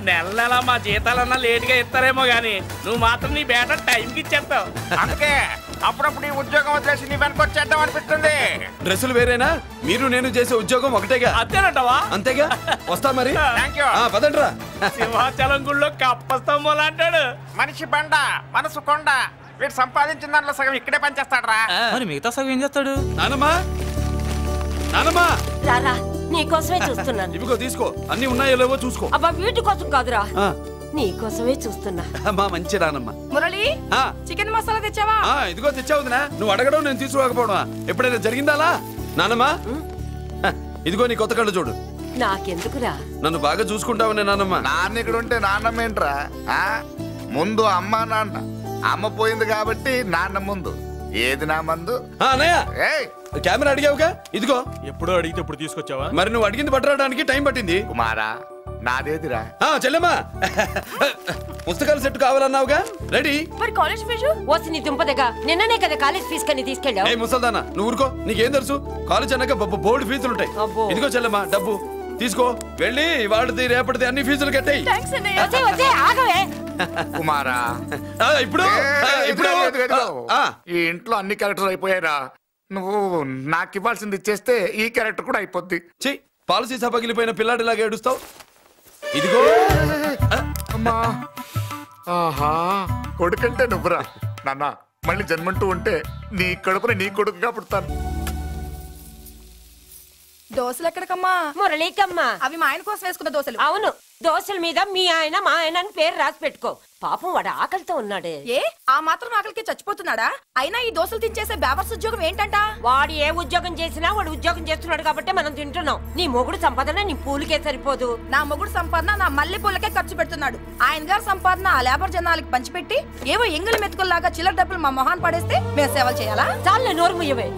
నెల నెల మా జీతాలన్నా లేట్గా ఇస్తారేమో గానీ నువ్వు మాత్రం నీ బేట టైంకి ఇచ్చేస్తావు. అందుకే అప్పుడప్పుడు ఈ ఉద్యోగం వదిలేసి నీ వెనక వచ్చేద్దాం అనిపిస్తుంది. డ్రెస్సులు వేరేనా? మీరు నేను చేసే ఉద్యోగం ఒకటేగా. అంతేనంటావా? అంతేగా. వస్తా మరి. పదండ్రా. సింహాచలం గుళ్ళో కప్పస్తంభం అంటాడు. మనిషి బండ మనసు కొండ. వీడు సంపాదించిన దాంట్లో సగం ఇక్కడే పనిచేస్తాడు రా. మరి మిగతా సగం ఏం చేస్తాడు? నానమ్మా నానమ్మా రారా, నీకోసమే చూస్తున్నాను. ఇవిగో తీసుకో. అన్ని ఉన్నాయో లేవో చూసుకో. అబ్బా వీటి కోసం కాదురా, నీకోసమే చూస్తున్నా. మా మంచి నానమ్మ. మురళి, చికెన్ మసాలా తెచ్చావా? ఇదిగో తెచ్చావుదినా. నువ్వు అడగడం నేను తీసుకోకపోవడమా ఎప్పుడైనా జరిగిందాలా? నానమ్మా ఇదిగో నీ కొత్త కళ్ళు చూడు. నాకెందుకురా? నన్ను బాగా చూసుకుంటావునే నానమ్మ. నాన్న ఇక్కడ ఉంటే నాన్నమ్మ ఏంట్రా? ముందు అమ్మ నాన్న. అమ్మ పోయింది కాబట్టి నాన్న ముందు. ఏది నా మందు? అన్నయ్య కెమెరా అడిగావుగా, ఇదిగో. ఎప్పుడో అడిగితే ఇప్పుడు తీసుకొచ్చావా? మరి నువ్వు అడిగింది పట్టడానికి టైం పట్టింది. కుమారా నాదేదిరా? చెల్లెమ్మా పుస్తకాల సెట్ కావాలన్నావుగా, రెడీ. మరి కాలేజ్ ఫీజు? ఓసి నీ దుంపదగా నిన్ననే కదా కాలేజ్ ఫీజు కని తీసుకెళ్ళావు. ముసల్దానా నువ్వు ఊరుకో. నీకేం తెలుసు? కాలేజ్ అన్నాక బోర్డు ఫీజులు ఉంటాయి. ఇదిగో చెల్లెమ్మా డబ్బు తీసుకో. వెళ్ళి వాడిది రేపటిది అన్ని ఫీజులు కట్టాయి. కుమారా ఇప్పుడు ఈ ఇంట్లో అన్ని క్యారెక్టర్లు అయిపోయారా? నువ్వు నాకు ఇవ్వాల్సింది ఇచ్చేస్తే ఈ క్యారెక్టర్ కూడా అయిపోద్ది. చెయ్యి. పాలసీ సభ పగిలిపోయిన పిల్లాడిలాగా ఏడుస్తావు. ఇదిగో. అమ్మా ఆహా కొడుకంటే నువ్వురా నాన్న. మళ్ళీ జన్మంటూ ఉంటే నీ కడుపుని నీ కొడుకుగా పుడతాను. దోశలు ఎక్కడికమ్మా? మురళీకమ్మా. అవి మా ఆయన కోసం వేసుకున్న దోశలు. అవును, దోశల మీద మీ ఆయన మా ఆయన అని పేరు రాసి పెట్టుకో. పాపం వాడు ఆకలితో ఉన్నాడే. ఏ ఆ మాత్రం ఆకలికి చచ్చిపోతున్నాడా? అయినా ఈ దోశలు తినేసే బేవర్స్ ఉద్యోగం ఏంటంట? వాడు ఏ ఉద్యోగం చేసినా వాడు ఉద్యోగం చేస్తున్నాడు కాబట్టి మనం తింటున్నాం. నీ మొగుడు సంపాదన నీ పూలకే సరిపోదు. నా మొగుడు సంపాదన నా మల్లె పూలకే ఖర్చు పెడుతున్నాడు. ఆయన గారి సంపాదన ఆ లేబర్ జనాలకి పంచిపెట్టి ఏవో ఎంగిలి మెతుకుల్లాగా చిల్లర డబ్బులు మా మొహాన్ పడేస్తే మేము సేవలు చేయాలా? చాలే నోరు ముయ్యవే.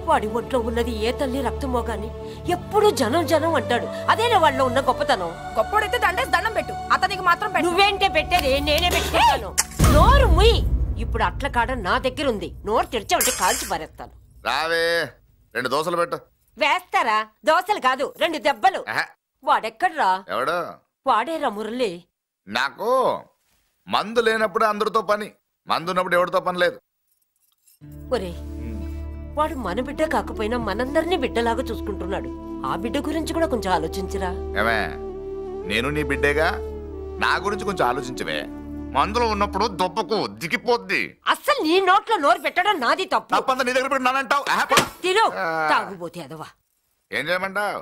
వాడి ఒంట్లో ఉన్నది ఏ తల్లి రక్తమో గాని ఎప్పుడు జనం జనం అంటాడు. అదేనా వాళ్ళలో ఉన్న గొప్పతనం. గొప్పోడైతే దండేసి దండం పెట్టు, అతనికి మాత్రం పెట్టు. నువ్వేంటే పెట్టేది? నేనే పెట్టుకుంటాను. నోరు ముయ్యి. ఇప్పుడు అట్ల కాడ నా దగ్గర ఉంది. నోరు తెరిచావంటే కాల్చి పారేస్తాను. రావే 2 దోశలు పెట్టు. వేస్తారా? దోశలు కాదు 2 దెబ్బలు. వాడెక్కడ్రా? ఎవడు? వాడేరా మురళి. నాకు మందు లేనప్పుడు అందరితో పని, మందు ఉన్నప్పుడు ఎవరితో పని లేదు. ఒరే, వాడు మన బిడ్డ కాకపోయినా మనందరినీ బిడ్డలాగా చూసుకుంటున్నాడు. ఆ బిడ్డ గురించి కూడా కొంచెం ఆలోచించరా. ఏమే నేను నీ బిడ్డేగా, నా గురించి కొంచెం ఆలోచించవే. మందులో ఉన్నప్పుడు దొప్పకు దిగిపోద్ది. అస్సలు నీ నోట్లో నోరు పెట్టడం నాది తప్పు. తప్పంతా నీ దగ్గర పెట్టానంటావు. తిను తాగుబోతే అదవా. ఏం చేయమంటావు?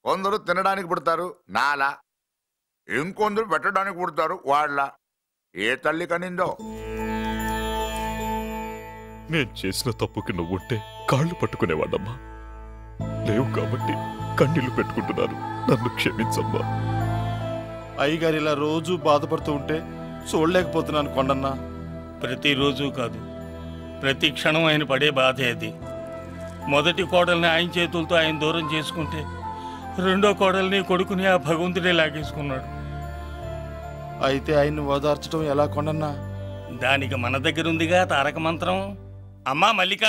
కొందరు తినడానికి పుడతారు నాలా, ఇంకొందరు పెట్టడానికి పుడతారు వాళ్ళ. ఏ తల్లి కనిందో? నేను చేసిన తప్పుకి నువ్వుంటే కాళ్ళు పట్టుకునేవాడమ్మా. లేవు కాబట్టి కన్నీళ్లు పెట్టుకుంటున్నాను. నన్ను క్షమించమ్మా. అయ్యగారు ఇలా రోజు బాధపడుతూ ఉంటే చూడలేకపోతున్నాను కొండన్న. ప్రతిరోజు కాదు, ప్రతి క్షణం ఆయన పడే బాధే అది. మొదటి కోడల్ని ఆయన చేతులతో ఆయన దూరం చేసుకుంటే రెండో కోడల్ని కొడుకుని ఆ భగవంతుడే లాగేసుకున్నాడు. అయితే ఆయన్ని ఓదార్చడం ఎలా కొండన్న? దానికి మన దగ్గర ఉందిగా తారక మంత్రం. అమ్మా మల్లిక,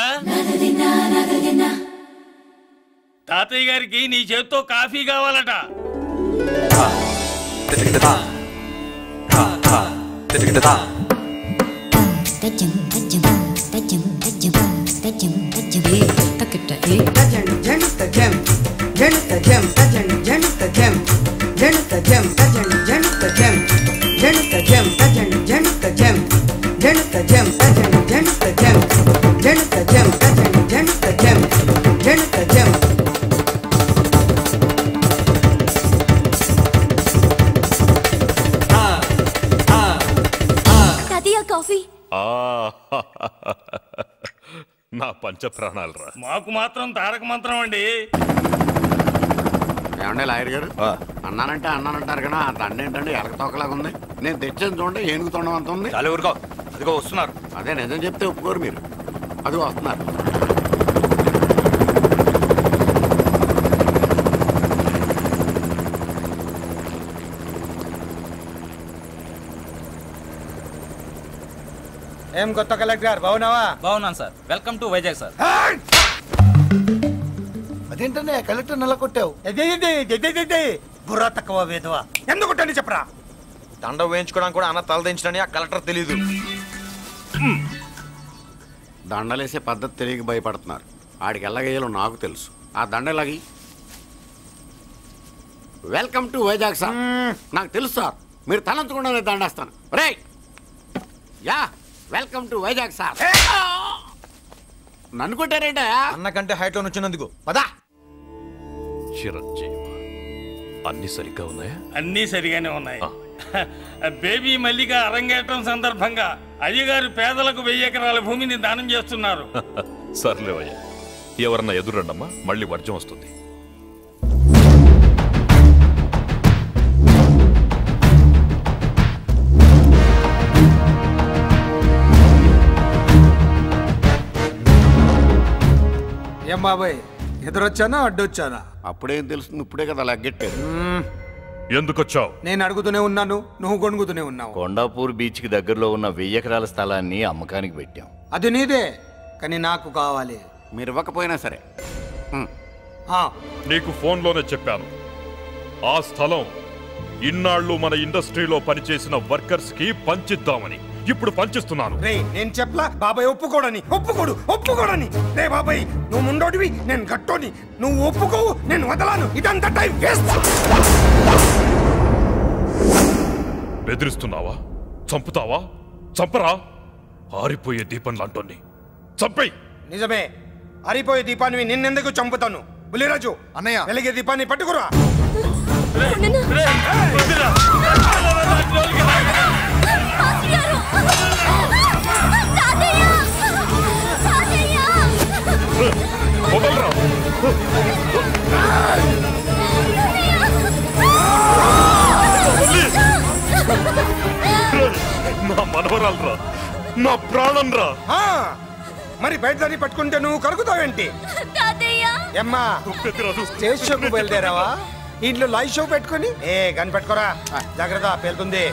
తాతయ్య గారికి నీ చేత్తో కాఫీ కావాలట. నా పంచ ప్రాణాలు రా. మాకు మాత్రం తారక మంత్రం అండి. ఏమండే లాయర్ గారు, అన్నానంటారు కదా, ఆ దండ ఏంటంటే ఎలక తోకలాగా ఉంది. నేను తెచ్చాను చూడండి, ఏనుగు తొండం అంత ఉంది. చాలా ఊరుకో, అదిగో వస్తున్నారు. అదే నిజం చెప్తే ఒప్పుకోరు మీరు. అదిగో వస్తున్నారు. ఏం కొత్త కలెక్టర్ బాగున్నావా? బాగున్నాను sir. Welcome to Vizag sir. అదేంటనే కలెక్టర్ నెల కొట్టావు? బుర్రా తక్కువ వేదవా, ఎందుకు కొట్టండి చెప్పరా? దండ వేయించుకోవడానికి కూడా అన్న తలదించడని ఆ కలెక్టర్ తెలీదు. దండలేసే పద్ధతి తెలియక భయపడుతున్నారు. ఆడికి ఎలాగేయాలో నాకు తెలుసు. ఆ దండలాగి వెల్కమ్ టు వైజాగ్ సార్. నాకు తెలుసు సార్, మీరు తలంచకుండానే దండేస్తాను. రే యా వెల్కమ్ టు వైజాగ్ సార్. నన్ను కొట్టారేంటా? అన్నకంటే హైట్ లో వచ్చినందుకు పదా. చిరంజీవి అన్ని సరిగ్గా ఉన్నాయా? అన్నీ సరిగానే ఉన్నాయి. బేబీ మల్లిక అరంగేట్రం సందర్భంగా అయ్యగారు పేదలకు 1000 ఎకరాల భూమిని దానం చేస్తున్నారు. సర్లేవయ్యా, ఎవరన్నా ఎదురండమ్మా, మళ్ళీ వర్జం వస్తుంది. ఏం బాబాయ్, ఎదురొచ్చానా అడ్డొచ్చానా? అప్పుడేం తెలుస్తుంది, ఇప్పుడే కదా లగ్గెట్టారు. ఎందుకొచ్చావు? నేను అడుగుతూనే ఉన్నాను, నువ్వు గొణుగుతూనే ఉన్నావు. కొండాపూర్ బీచ్ కి దగ్గరలో ఉన్న 1000 ఎకరాల స్థలాన్ని అమ్మకానికి పెట్టాం. అది నీదే, కానీ నాకు కావాలి. మీరు ఇవ్వకపోయినా సరే. నీకు ఫోన్లోనే చెప్పాను, ఆ స్థలం ఇన్నాళ్ళు మన ఇండస్ట్రీలో పనిచేసిన వర్కర్స్ కి పంచిద్దామని. ఇప్పుడు పంచిస్తున్నాను. రే నేను చెప్పలా బాబాయ్ ఒప్పుకోడని. ఒప్పుకోడని. రే బాబాయ్, నువ్వు ముండోడివి, నేను గట్టోని. నువ్వు ఒప్పుకోవు, నేను వదలాను. ఇదంతా టైం వేస్ట్. బెదిరిస్తున్నావా? చంపుతావా? చంపరా? ఆరిపోయే దీపం లాంటోని చంపేయ్. నిజమే, ఆరిపోయే దీపాన్ని నిన్నెందుకు చంపుతాను? బుల్లిరాజు అన్నయ్య, వెలిగే దీపాన్ని పట్టుకురా. నా మనవరాలరా, నా ప్రాణం రా. మరి బయట దాన్ని పట్టుకుంటే నువ్వు కరుగుతావేంటి? అమ్మా స్టేజ్ షోకు బయలుదేరావా? ఇంట్లో లైవ్ షో పెట్టుకుని గన్ పెట్టుకోరా, జాగ్రత్త పేలుతుంది.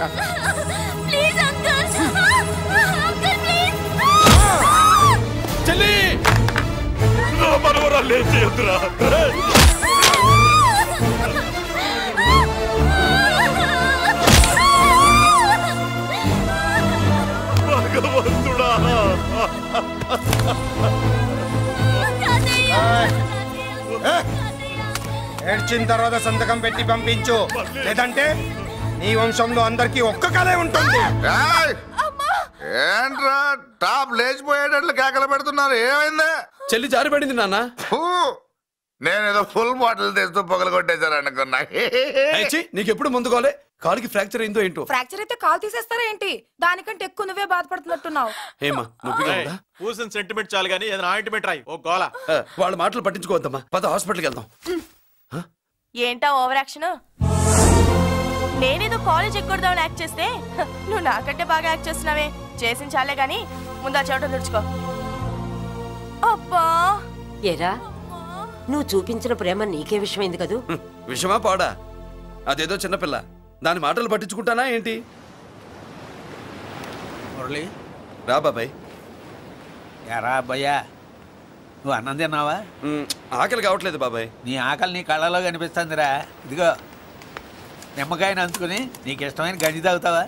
చెల్లి, నా మనవరాలు ఏం చేయొద్దురా. భగవంతుడా, ఏడ్చిన తర్వాత సంతకం పెట్టి పంపించు, లేదంటే నీ వంశంలో అందరికి ఒక్క కలే ఉంటుంది. ఏంట్రా టాప్ లేచిపోయేటట్లు కేకలు పెడుతున్నారు? ఏమైంది? చెల్లి జారిపడింది నాన్న. నేనేదో ఫుల్ బాటిల్ తెస్తూ పొగలు కొట్టేశారు అనుకున్నా. నీకెప్పుడు ముందుకోలే? కాలుకి ఫ్రాక్చర్ అయిందో ఏంటో. ఫ్రాక్చర్ అయితే కాలు తీసేస్తారా ఏంటి? దానికంటే ఎక్కువ నువ్వే బాధపడుతున్నట్టున్నావు. ఏమా నొప్పిగా ఉందా? కూసిన సెంటిమెంట్ చాలు గానీ ఏదైనా ఆయింట్మెంట్ రాయి. ఓ గోల. వాళ్ళ మాటలు పట్టించుకోవద్దమ్మా, పద హాస్పిటల్కి వెళ్దాం. ఏంటా ఓవర్ యాక్షన్? నేనేదో కాలేజ్ ఎక్కడదామని యాక్ట్ చేస్తే నువ్వు నాకంటే బాగా యాక్ట్ చేస్తున్నావే. చేసిన చాలే గాని ముందు ఆ చోట తుడుచుకో. అబ్బా, ఏరా నువ్వు చూపించిన ప్రేమ నీకే విషమైంది కదూ? విషమా పాడా? అదేదో చిన్నపిల్ల, దాని మాటలు పట్టించుకుంటానా ఏంటి? మురళి రా బాబాయ్. ఎరా అబ్బాయ్యా, నువ్వు అన్నం తిన్నావా? ఆకలి కావట్లేదు బాబాయ్. నీ ఆకలి నీ కళ్ళలో కనిపిస్తుందిరా. ఇదిగో నిమ్మకాయని అంచుకుని నీకు ఇష్టమైన గంజి తాగుతావా?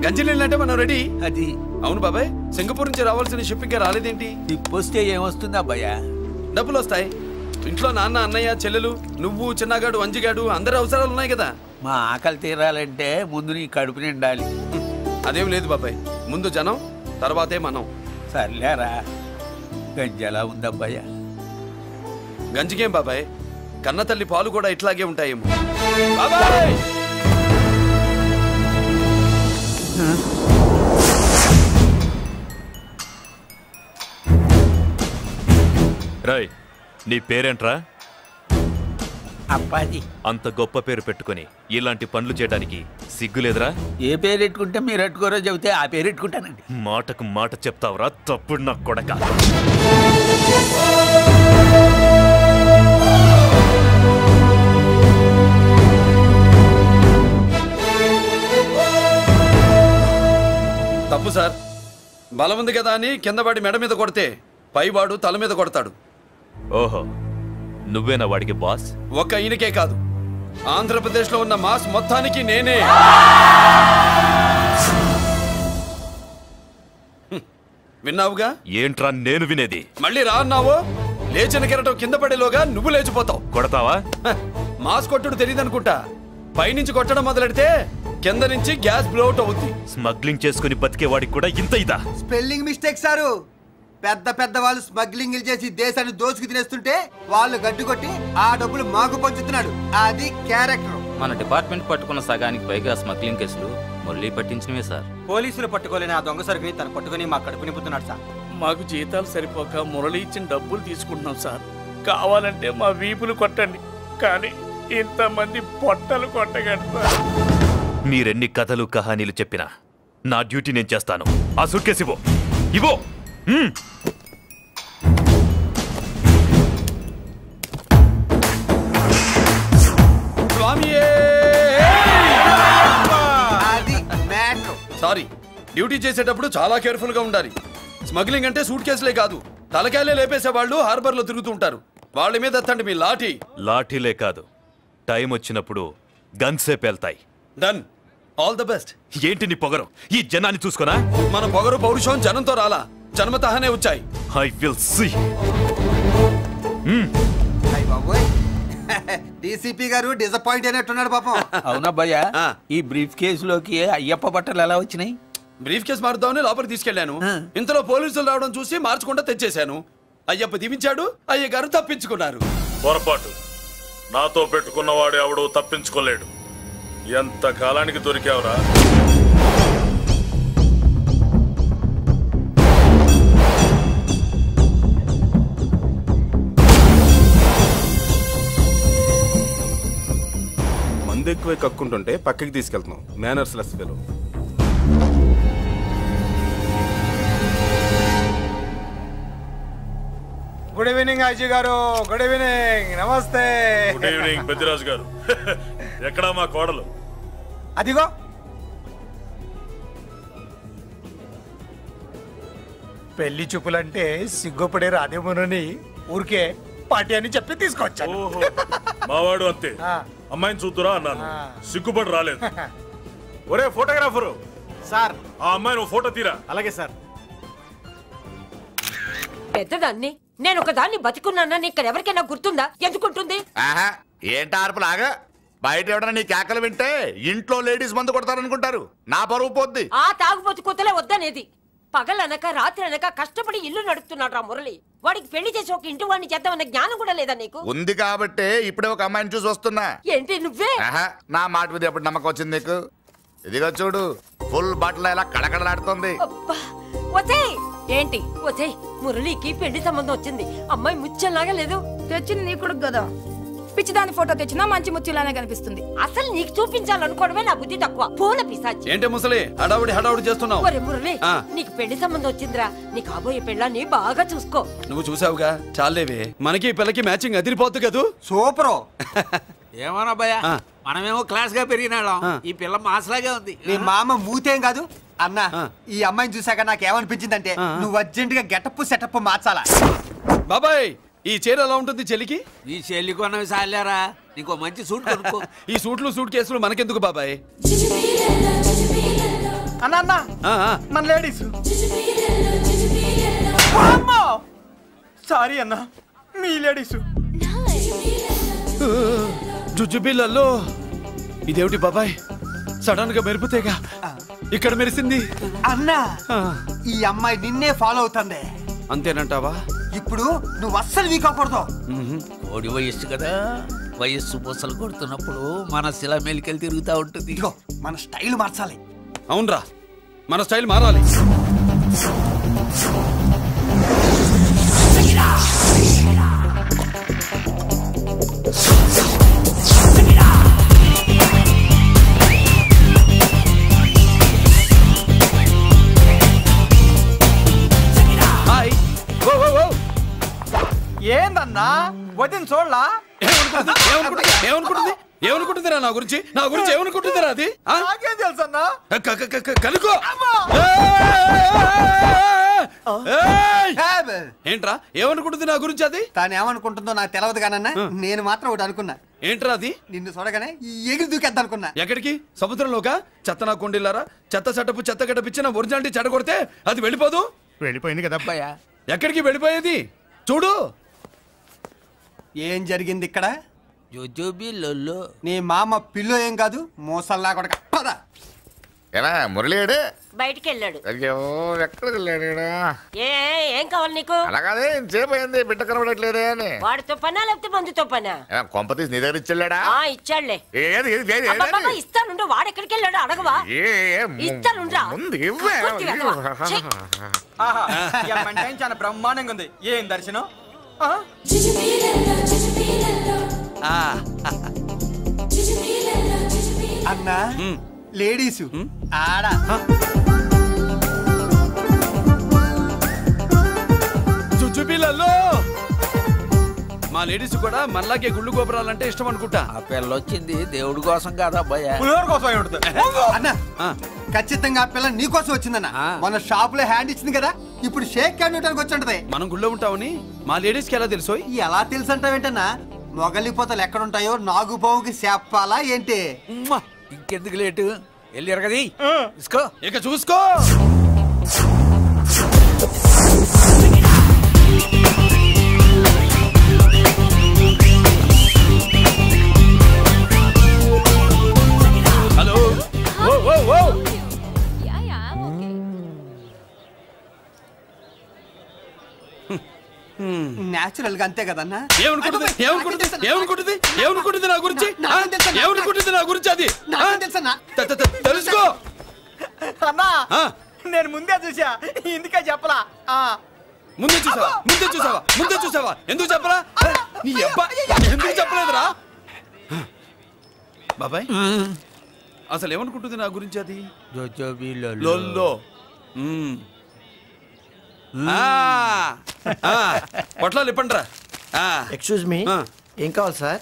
గంజి నీళ్ళంటే మనం రెడీ. అది అవును బాబాయ్, సింగపూర్ నుంచి రావాల్సిన షిప్పింగ్ రాలేదేంటి? తిప్పొస్తే ఏమొస్తుంది అబ్బాయ్యా? డబ్బులు వస్తాయి. ఇంట్లో నాన్న, అన్నయ్య, చెల్లెలు, నువ్వు, చిన్నగాడు, అంజిగాడు అందరి అవసరాలు ఉన్నాయి కదా. మా ఆకలి తీరాలంటే ముందు నీ కడుపు నిండాలి. అదేం లేదు బాబాయ్, ముందు జనం తర్వాతే మనం. సర్లేరా, గంజి ఎలా ఉంది అబ్బాయ్యా? గంజికేం బాబాయ్, కన్న తల్లి పాలు కూడా ఇట్లాగే ఉంటాయేమో. బాబాయ్ రాయ్, నీ పేరేంట్రా? అప్పాజీ. అంత గొప్ప పేరు పెట్టుకుని ఇలాంటి పనులు చేయడానికి సిగ్గులేదురా? ఏ పేరు పెట్టుకుంటే మీరు పెట్టుకోరో చెబితే ఆ పేరు పెట్టుకుంటానండి. మాటకు మాట చెప్తావురా తప్పుడు నా కొడక. తప్పు సార్. బలం ఉంది కదా అని కిందవాడి మెడ మీద కొడితే పైవాడు తల మీద కొడతాడు. ఓహో, నువ్వేనా వాడికి బాస్? ఒక్క ఈయనకే కాదు, ఆంధ్రప్రదేశ్ లో ఉన్న మాస్ మొత్తానికి నేనే. విన్నావుగా? ఏంట్రా నేను వినేది? మళ్ళీ రా అన్నావు, లేచిన కెరటం కింద పడేలోగా నువ్వు లేచిపోతావు. కొడతావా? మాస్ కొట్టుడు తెలియదు అనుకుంటా. పైనుంచి కొట్టడం మొదలెడితే కింద నుంచి గ్యాస్ బ్లౌట్ అవుద్ది. స్మగ్లింగ్ చేసుకుని బతికే వాడికి కూడా ఇంత ఇదా? Spelling mistake sir. పెద్ద పెద్ద వాళ్ళు స్మగ్లింగ్ చేసి దేశాన్ని దోచుకు తినేస్తుంటే వాళ్ళు గడ్డు కొట్టి ఆ డబ్బులు మాకు పంచుతున్నాడు. అది క్యారెక్టర్. మన డిపార్ట్మెంట్ పట్టుకున్న సగానికి పైగా స్మగ్లింగ్ కేసులు మురళి పట్టించినవే సార్. పోలీసులు పట్టుకోలేని ఆ దొంగ సరుకుని తను పట్టుకుని మా కడుపు నింపుతున్నాడు సార్. మాకు జీతాలు సరిపోక మురళి ఇచ్చిన డబ్బులు తీసుకుంటున్నాం సార్. కావాలంటే మా వీపులు కొట్టండి, కానీ ఇంతమంది పొట్టలు కొట్టగండి సార్. మీరెన్ని కథలు కహానీలు చెప్పినా నా డ్యూటీ నేను చేస్తాను. ఆ సూట్ కేసు ఇవ్వు. ఇవ్వు. సారీ, డ్యూటీ చేసేటప్పుడు చాలా కేర్ఫుల్ గా ఉండాలి. స్మగ్లింగ్ అంటే సూట్ కేసులే కాదు, తలకాయలే లేపేసే వాళ్ళు హార్బర్ లో తిరుగుతూ ఉంటారు. వాళ్ళ మీద ఎత్తండి మీ లాఠీ. లాఠీలే కాదు, టైం వచ్చినప్పుడు గన్సే పేల్తాయి. డన్. All the best. ఏంటి నీ పొగరు? ఈ జనాన్ని చూసుకోనా? మన పొగరు పౌరుషం జనంతో రాలా, జన్మతహనే వచ్చాయి. I will see. డీసీపీ గారు డిసప్పాయింట్ అయినట్టున్నాడు పాపం. అవునా భయ్యా? ఈ బ్రీఫ్ కేసులోకి అయ్యప్ప బట్టలు ఎలా వచ్చినాయి? బ్రీఫ్ కేసు మారుద్దామని లోపలికి తీసుకెళ్లాను. ఇంతలో పోలీసులు రావడం చూసి మార్చకుండా తెచ్చేశాను. అయ్యప్ప దీవించాడు, అయ్య గారు తప్పించుకున్నారు. పొరపాటు. నాతో పెట్టుకున్నవాడు ఎవడో తప్పించుకోలేడు. ఎంత కాలానికి దొరికావురా? మందు ఎక్కువ కక్కుంటుంటే పక్కకి తీసుకెళ్తున్నాం. Manners less fellow. Good evening Ajay garu. Good evening. నమస్తే. Good evening Peddiraju garu. ఎక్కడా మా కోడలు? అదిగో. పెళ్లి చూపులంటే సిగ్గుపడే రాధేమోనని ఊరికే పార్టీ అని చెప్పి తీసుకొచ్చాను. మావాడు అంతే. అమ్మాయిని చూద్దురా అన్నాను, సిగ్గుపడి రాలేదు. ఒరే ఫోటోగ్రాఫరు సార్, ఆ అమ్మాయిని ఓ ఫోటో తీరా. అలాగే సార్. పెద్దదాన్ని నేను ఒక దాన్ని బతికున్నానని ఇక్కడ ఎవరికైనా గుర్తుందా? ఎందుకుంటుంది? ఏంటి ఆర్పులాగా? బయట ఎవడన్నా నీ కేకలు వింటే ఇంట్లో లేడీస్ మందు కొడతారనుకుంటారు. నా పరువు పోద్ది. ఆ తాగుబోతు కొత్తలే వద్దనేది. పగలనక రాత్రి అనక కష్టపడి ఇల్లు నడుపుతున్నాడు రా మురళి. వాడికి పెళ్లి చేసి ఒక ఇంటి వాడిని చేద్దామన్న జ్ఞానం కూడా లేదా నీకు? ఉంది కాబట్టి ఇప్పుడే ఒక అమ్మాయిని చూసి వస్తున్నా. ఏంటి నువ్వే? నా మాట మీద ఎప్పుడు నమ్మకం వచ్చింది నీకు? ఇదిగో చూడు, ఫుల్ బట్టలు ఎలా కడకడలాడుతుంది. ఏంటి వచ్చే మురళికి పెళ్లి సంబంధం వచ్చింది. అమ్మాయి ముచ్చల్లాగా లేదు. తెచ్చింది నీ కొడుకు కదా. పిచ్చిదాని ఫోటో తెచ్చినా మంచి ముచ్చిలానే కనిపిస్తుంది. అసలు నీకు చూపించాలనుకోవడమే నా బుద్ధి తక్కువ. పూల పిశాచి. ఏంటి ముసలి హడావుడి చేస్తున్నావు? ఒరే మురళి, నీకు పెళ్లి సంబంధం వచ్చిందిరా. నీ కాబోయే పెళ్ళాన్ని బాగా చూసుకో. నువ్వు చూసావుగా, చాలేవే. మనకి పిల్లకి మ్యాచింగ్ అదిరిపోద్దు కదూ. సూపరు. ఏమన్నా భయ్యా, మనమేమో క్లాస్ గా పెరిగినాళ్ళం. ఈ పిల్ల మాసలాగే ఉంది. నీ మామ మూతేం కాదు అన్న. ఈ అమ్మాయిని చూసాక నాకేమనిపించిందంటే నువ్వు అర్జెంట్ గా గెటప్ సెటప్ మార్చాలా. బాబాయ్, ఈ చీర ఎలా ఉంటుంది చెల్లికి? ఈ చెల్లి కొన్నవి సాలేరా, నీకు మంచి సూట్ కొనుక్కో. ఈ సూట్లు సూట్ కేసులు మనకెందుకు బాబాయ్? అన్న మన లేడీస్. సారీ అన్న, మీ లేడీస్. జుజుబిళ్ళల్లో ఇదేమిటి బాబాయ్? సడన్ గా మెరుపుతేగా ఇక్కడ మెరిసింది. అన్నా, ఈ అమ్మాయి నిన్నే ఫాలో అవుతుంది. అంతేనంటావా? ఇప్పుడు నువ్వు అస్సలు వీక్ అవ్వకూడదు. కోడి వయస్సు కదా, వయస్సు పూసలు కొడుతున్నప్పుడు మన శిల మేలికెళ్ళి తిరుగుతూ ఉంటుంది. మన స్టైల్ మార్చాలి. అవునరా, మన స్టైల్ మారాలి. ఏందన్నా వదిన చూడలా? ఏమనుకుంటుందిరా నా గురించి? నా గురించి ఏమనుకుంటుందిరా అది? నాకేం తెలుసు అన్నా? కనుకో. ఏంట్రా ఏమనుకుంటుంది నా గురించి అది? తాను ఏమనుకుంటుందో నాకు తెలియదు కానన్నా నేను మాత్రం ఒకటి అనుకున్నా. ఏంట్రా అది? నిన్ను చూడగానే ఎగిరి దూకేద్దాం అనుకున్నా. ఎక్కడికి? సముద్రంలోకా? చెత్త నా కొండిల్లారా, చెత్త చట్టపు చెత్త గడపిచ్చిన ఒరిజినాలిటీ చెడగొడితే అది వెళ్ళిపోదు? వెళ్ళిపోయింది కదా అబ్బాయా. ఎక్కడికి వెళ్ళిపోయేది? చూడు ఏం జరిగింది ఇక్కడ. నీ మామ పిల్లో ఏం కాదు, మోసల్లా కొడక. పద. ఎలా మురళీడు బయటికి వెళ్ళాడు. అయ్యో ఎక్కడికి వెళ్ళాడు? ఏం కావాలి నీకు? అలాగే ఇంతసేపు అయింది బిడ్డ కనబడట్లేదే అని. వాడితో పనా లేకపోతే మందుతో పనా? కొంపతీసి నీ దగ్గర ఇచ్చాడా? ఇచ్చాడులే. ఏది ఇస్తానుండు. వాడు ఎక్కడికి వెళ్ళాడు అడగవా? ఇస్తానుండ్రా. ముందు చాలా బ్రహ్మాండంగా ఉంది. ఏం దర్శనం? అన్నా లేడీస్ ఆడ చుచ్చుపిల్లల్లో మా లేడీస్ కూడా మళ్ళాగే గుళ్ళు గోపురాలంటే ఇష్టం అనుకుంటా. ఆ పిల్ల వచ్చింది దేవుడి కోసం కాదు అబ్బాయి, అన్న ఖచ్చితంగా ఆ పిల్ల నీ కోసం వచ్చిందన్న. మన షాప్ లో హ్యాండ్ ఇచ్చింది కదా, ఇప్పుడు షేక్ హ్యాండ్ ఇవ్వడానికి వచ్చి ఉంటది. మనం గుళ్ళో ఉంటామని మా లేడీస్ కి ఎలా తెలుసు? ఎలా తెలుసు అంటావేంటన్నా? మొగలిపోతలు ఎక్కడుంటాయో నాగుబావుకి చెప్పాలా ఏంటి? ఇంకెందుకు లేటు, వెళ్ళారు కదా తీసుకో. ఇక చూసుకో. హలో నేచురల్ గా అంతే కదన్నా. ఏమనుకుంటుంది నా గురించి? ఏమనుకుంటుంది నా గురించి? అది తెలుసుకో అన్నా. నేను ముందే చూసా, ఇందుకే చెప్పలా. ముందే చూసావా? ఎందుకు చెప్పరా? నీ అబ్బా ఎందుకు చెప్పలేదురా? బాబాయ్ అసలు ఏమనుకుంటుంది నా గురించి? అది లొల్లో. పొట్లాలు ఇప్పండ్రా. ఎక్స్క్యూజ్ మీ, ఏం కావాలి సార్?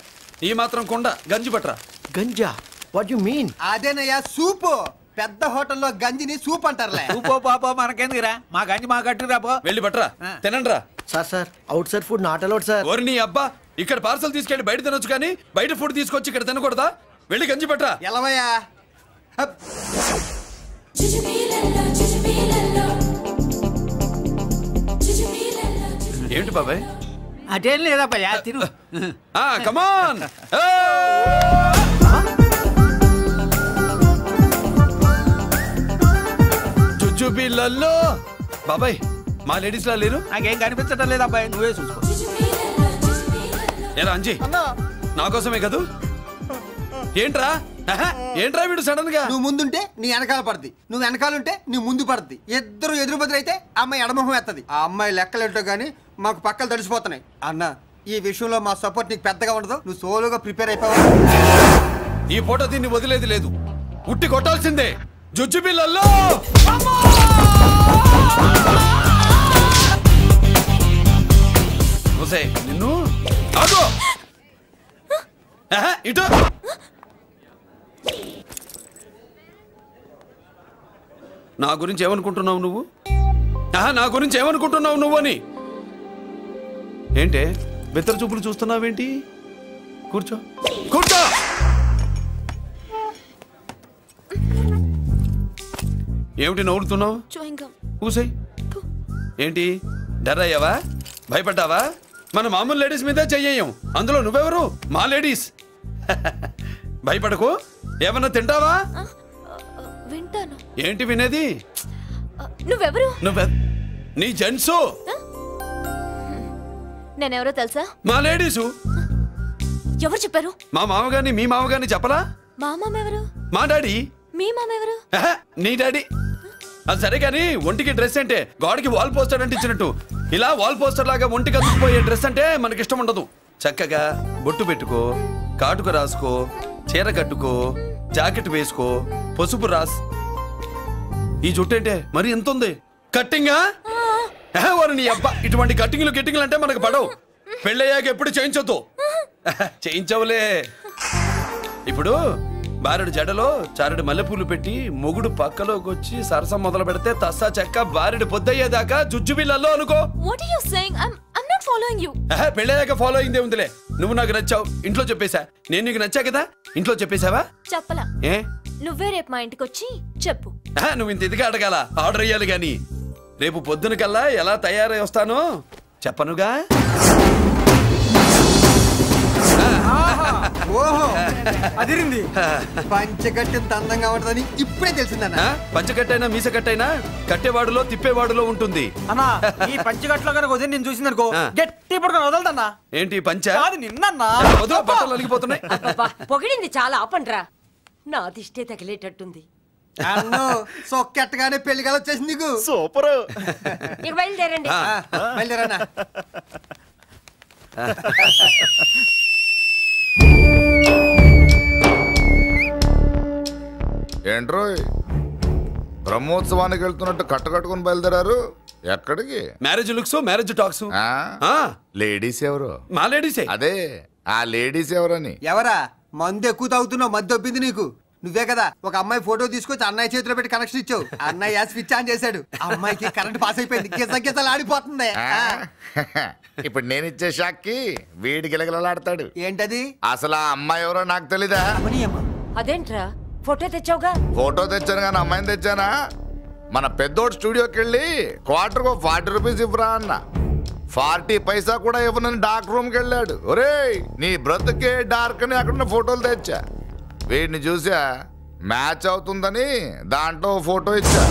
ఈ మాత్రం కొండ గంజి పట్రా. గంజా? What you mean? అదేనయ్యా సూపు. పెద్ద హోటల్లో గంజిని సూప్ అంటారులే. సూపో పాపో మనకెందుకురా, మా గంజి మా కట్టురా పో. వెళ్ళి పట్రా, తినండ్రా. Sir outside food not allowed sir. ఓరి నీ అబ్బా, ఇక్కడ పార్సల్ తీసుకెళ్ళి బయట తినొచ్చు కానీ బయట ఫుడ్ తీసుకొచ్చి ఇక్కడ తినకూడదా? వెళ్ళి గంజి పట్రా. ఎలవయ్యా. ఏంటి బాబాయ్? అదేం లేదబ్బా, తిను. కమాన్. చుచ్చుపిల్లల్లో బాబాయ్ మా లేడీస్ లా లేరు? నాకేం కనిపించడం లేదు అబ్బాయి, నువ్వే చూసుకో. ఏరా అంజీ, నా కోసమే కదూ? ఏంట్రా వీడు సడన్ గా? నువ్వు ముందుంటే నీ వెనకాల పడుద్ది, నువ్వు వెనకాలంటే నీ ముందు పడుద్ది. ఇద్దరు ఎదురు బదులైతే అమ్మాయి ఎడమొహం ఎత్తది. ఆ అమ్మాయి లెక్కలేంటో గానీ మాకు పక్కలు తడిసిపోతున్నాయి. అన్న ఈ విషయంలో మా సపోర్ట్ నీకు పెద్దగా ఉండదు, నువ్వు సోలోగా ప్రిపేర్ అయిపోవాలి. ఈ ఫోటో దీన్ని వదిలేది లేదు, ఉట్టి కొట్టాల్సిందే. జుజ్జు పిల్లల్లో నిన్ను ఇటు నా గురించి ఏమనుకుంటున్నావు నువ్వు? నా గురించి ఏమనుకుంటున్నావు నువ్వు అని? ఏంటే బెత్తర చూపులు చూస్తున్నావేంటి? కూర్చో. ఏమిటి నవ్వుతున్నావు? కూసై. ఏంటి డర్ అయ్యావా? భయపడ్డావా? మన మామూలు లేడీస్ మీద చెయ్యం, అందులో నువ్వెవరు? మా లేడీస్. భయపడకు. ఏమన్నా తింటావా? వింటాను. ఏంటి వినేది? నువ్వెవరు? నీ జెంట్సు. నేనెవరో తెలుసా? మా లేడీసు. ఎవరు చెప్పారు? మా మామగారిని మీ మామగారిని చెప్పలా? మా మామ ఎవరు? మా డాడీ. మీ మామ ఎవరు? నీ డాడీ. అది సరే కానీ ఒంటికి డ్రెస్ అంటే గోడకి వాల్ పోస్టర్ అంటే ఇచ్చినట్టు ఇలా వాల్ పోస్టర్ లాగా ఒంటికి అందుకుపోయే డ్రెస్ అంటే మనకి ఇష్టం ఉండదు. చక్కగా బొట్టు పెట్టుకో, కాటుక రాసుకో, చీర కట్టుకో, జాకెట్ వేసుకో, పసుపు రాస్. ఈ జుట్టు అంటే మరి ఎంత ఉంది? కట్టింగా? వారు నీ అబ్బా, ఇటువంటి కట్టింగ్లు గిట్టింగ్లు అంటే మనకు పడవు. పెళ్ళయ్యాక ఎప్పుడు చేయించొద్దు. చేయించవులే. ఇప్పుడు బారెడు జడలో చారెడు మల్లెపూలు పెట్టి మొగుడు పక్కలోకి వచ్చి సరసం మొదలు పెడితే తస్సా చెక్క బారెడు పొద్దయ్యేదాకా జుజ్జు బిళ్ళల్లో అనుకో. What are you saying? I'm not following you. పెళ్ళయ్యాక ఫాలో అయిందే ఉందిలే. నువ్వు నాకు నచ్చావు, ఇంట్లో చెప్పేశా. నేను నీకు నచ్చా కదా, ఇంట్లో చెప్పేశావా? చెప్పలా. ఏ నువ్వే రేపు మా ఇంటికి వచ్చి చెప్పు. నువ్వు ఇంత ఇదిగా అడగాల, ఆర్డర్ అయ్యాలి గాని. రేపు పొద్దున కల్లా ఎలా తయారై వస్తానో చెప్పనుగా. ఓహో అదిరింది. పంచకట్టెంత అందంగా ఉంటుందని ఇప్పుడే తెలిసిందన్న. పంచకట్టైనా మీసకట్టైనా కట్టేవాడులో తిప్పేవాడులో ఉంటుంది అన్నా. ఈ పంచకట్లో కనుక వదిలి నేను చూసిందనుకో గట్టి పడుకొని వదలదన్నా. ఏంటి పంచ? అది నిన్నన్నా. బట్టలు అలిగిపోతున్నాయి. పొగిడింది చాలా ఆపండ్రా. నా దిష్టే తగిలేటట్టుంది. అన్నో సొక్కెట్టగానే పెళ్లి కల వచ్చేసింది నీకు. సూపర్. ఇక బయలుదేరండి. బయలుదేరన్నా. ఏంట్రోయ్ బ్రహ్మోత్సవానికి వెళ్తున్నట్టు కట్టుకొని బయలుదేరారు? ఎక్కడికి? Marriage looks, marriage talks. Ladies ఎవరు? మా లేడీసే. అదే ఆ లేడీస్ ఎవరని. ఎవరా? మందు ఎక్కువ తాగుతున్నావు, మధ్య ఒప్పింది నీకు. నువ్వే కదా ఒక అమ్మాయి ఫోటో తీసుకొచ్చి అన్నయ్య చేతిలో పెట్టి కనెక్షన్ ఇచ్చావు. అన్నయ్య స్విచ్ ఆన్ చేశాడు, అమ్మాయికి కరెంట్ పాస్ అయిపోయింది. గిసలు ఆడిపోతుంది. ఇప్పుడు నేను ఇచ్చే షాక్కి వీడి గిలగిలలాడతాడు. ఏంటది? అసలు ఆ అమ్మాయి ఎవరో నాకు తెలీదా? అదేంట్రా ఫోటో తెచ్చావుగా? ఫోటో తెచ్చాను కానీ అమ్మాయిని తెచ్చానా? మన పెద్దోడు స్టూడియోకి వెళ్ళి క్వార్టర్ 40 రూపీస్ ఇవ్వరా అన్న. 40 పైసా కూడా ఇవ్వనని డార్క్ రూమ్కి వెళ్ళాడు. ఒరేయ్ నీ బ్రతుకే డార్క్ అని అక్కడ ఫోటోలు తెచ్చా. వీడిని చూసా మ్యాచ్ అవుతుందని దాంట్లో ఫోటో ఇచ్చా.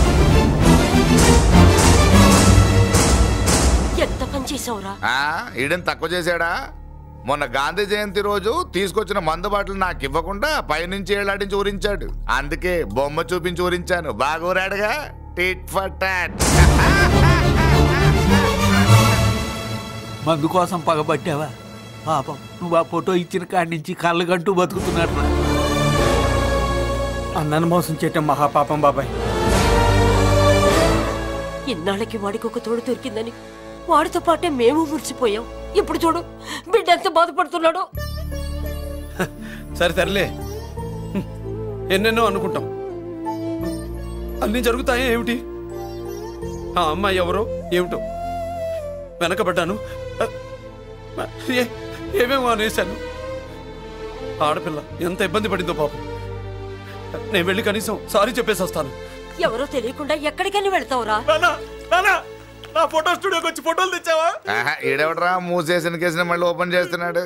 ఎంత పని చేసావురా? ఈడని తక్కువ చేశాడా? మొన్న గాంధీ జయంతి రోజు తీసుకొచ్చిన మందు బాటలు నాకు ఇవ్వకుండా పైనుంచి ఏళ్ళాడించి ఊరించాడు. అందుకే బొమ్మ చూపించి ఊరించాను. బాగా ఊరాడుగా. Tit for tat. మందు కోసం పగబట్టావా? పాపం నువ్వు ఆ ఫోటో ఇచ్చిన కాడి నుంచి కళ్ళు గంటూ బతుకుతున్నాడు. అన్నను మోసం చేయటం మహాపాపం బాబాయ్. ఇన్నాళ్ళకి వాడికి ఒక తోడు దొరికిందని వాడితో పాటే మేము మురిసిపోయాం. ఇప్పుడు చూడు బిడ్డ ఎంత బాధపడుతున్నాడో. సరే తరలే, ఎన్నెన్నో అనుకుంటాం, అన్నీ జరుగుతాయా ఏమిటి? ఆ అమ్మాయి ఎవరో ఏమిటో వెనకబడ్డాను, ఏమేమో అనేశాను. ఆడపిల్ల ఎంత ఇబ్బంది పడిందో పాపం. నేను వెళ్ళి కనీసం సారీ చెప్పేసి వస్తాను. ఎవరో తెలియకుండా ఎక్కడికని వెళ్తావురా? నా ఫోటో స్టూడియోకి వచ్చి ఫోటోలు తెచ్చావా? ఈడెవడరా మూసేసిన కేసుని మళ్ళీ ఓపెన్ చేస్తున్నాడు?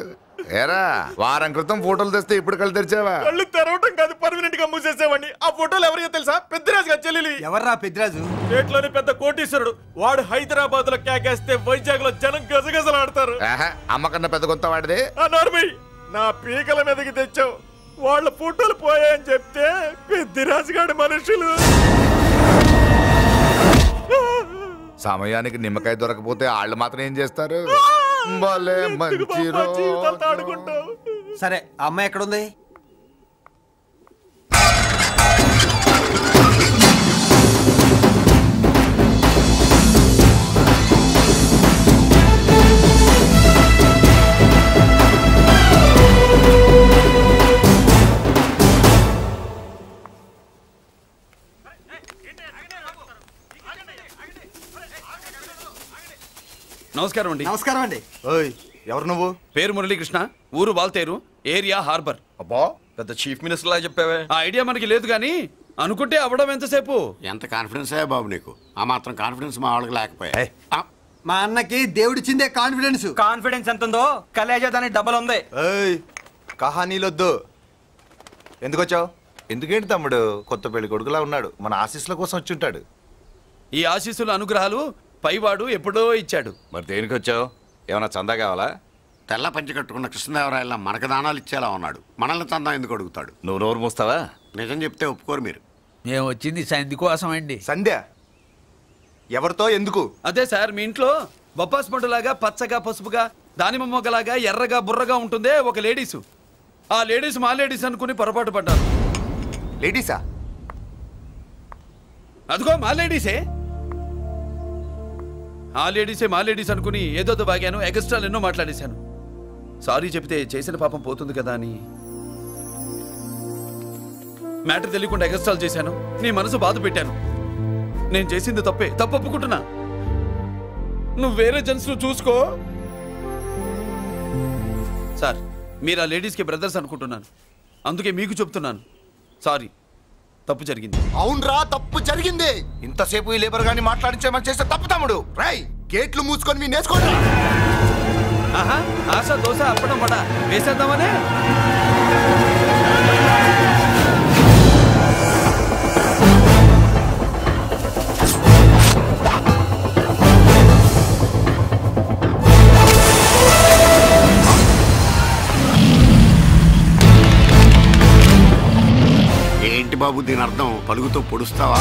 ఏరా వారం క్రితం ఫోటోలు తెస్తే ఇప్పుడు కళ్ళు తెరిచావా? కళ్ళు తెరవటం కాదు, పర్మనెంట్ గా మూసేసేవాడిని. ఆ ఫోటోలు ఎవరియో తెలుసా? పెద్దిరాజు గారి చెల్లెలి. ఎవర్రా పెద్దిరాజు? స్టేట్లోని పెద్ద కోటీశ్వరుడు. వాడు హైదరాబాద్ లో కేకేస్తే వైజాగ్ లో జనం గజగజలాడతారు. అమ్మకన్నా పెద్ద కొత్త వాడిదే. నా పీకల మీదకి తెచ్చావు. వాళ్ళ ఫోటోలు పోయాయని చెప్తే పెద్దిరాజు గారి మనుషులు. సమయానికి నిమ్మకాయ దొరకపోతే వాళ్ళు మాత్రం ఏం చేస్తారు? భలే మంచి రోజు. సరే అమ్మాయి ఎక్కడుంది? నమస్కారం అండి. నమస్కారం అండి. ఓయ్ ఎవరు నువ్వు? పేరు మురళీకృష్ణ, ఊరు వాల్తేరు, ఏరియా హార్బర్. అబ్బా పెద్ద చీఫ్ మినిస్టర్ లా చెప్పావే. ఆ ఐడియా మనకి లేదు కానీ అనుకుంటే అవ్వడం ఎంతసేపు. ఎంత కాన్ఫిడెన్స్ అయ్యా బాబు నీకు? ఆ మాత్రం కాన్ఫిడెన్స్ మా వాళ్ళకి లేకపోయా? మా అన్నకి దేవుడిచ్చిందే కాన్ఫిడెన్స్. కాన్ఫిడెన్స్ ఎంత ఉందో కలేజా దాని డబల్ ఉంది. కహానీలొద్దు. ఎందుకు వచ్చావు? ఎందుకేంటి తమ్ముడు కొత్త పెళ్లి కొడుకులా ఉన్నాడు. మన ఆశీస్సుల కోసం వచ్చి ఉంటాడు. ఈ ఆశీస్సుల అనుగ్రహాలు పైవాడు ఎప్పుడో ఇచ్చాడు. మరి దేనికి వచ్చావు? ఏమన్నా చందా కావాలా? తెల్ల పంచి కట్టుకున్న కృష్ణదేవరాయల మనకు దానాలు ఇచ్చేలా ఉన్నాడు. మనల్ని చందా ఎందుకు అడుగుతాడు? నువ్వు నోరు మూస్తావా? నిజం చెప్తే ఒప్పుకోరు మీరు. మేము వచ్చింది సంధి కోసం అండి. సంధ్య ఎవరితో ఎందుకు? అదే సార్, మీ ఇంట్లో బొప్పాస్ పండులాగా పచ్చగా పసుపుగా దానిమ్మ మొగ్గలాగా ఎర్రగా బుర్రగా ఉంటుందే ఒక లేడీసు. ఆ లేడీస్ మా లేడీస్ అనుకుని పొరపాటు పడ్డారు. లేడీసా? అదిగో మా లేడీసే. ఆ లేడీసే మా లేడీస్ అనుకుని ఏదో బాగాను, ఎగస్ట్రాలు ఎన్నో మాట్లాడేశాను. సారీ చెప్తే చేసిన పాపం పోతుంది కదా అని. మ్యాటర్ తెలియకుండా ఎగస్ట్రాల్ చేశాను, నీ మనసు బాధ పెట్టాను. నేను చేసింది తప్పే, తప్పు ఒప్పుకుంటున్నా. నువ్వు వేరే జెంట్స్ చూసుకో. సార్, మీరు ఆ లేడీస్కి బ్రదర్స్ అనుకుంటున్నాను, అందుకే మీకు చెప్తున్నాను. సారీ, తప్పు జరిగింది. అవునరా, తప్పు జరిగింది. ఇంతసేపు ఈ లేబర్ గాని మాట్లాడించేమని చేస్తే తప్పు తమ్ముడు. రై, గేట్లు మూసుకొని మీ నేర్చుకోండి. ఆహా, ఆశ దోశ అప్పడం వడ వేసేద్దామనే. ఏంటి బాబు దీని అర్థం? పలుగుతో పొడుస్తావా?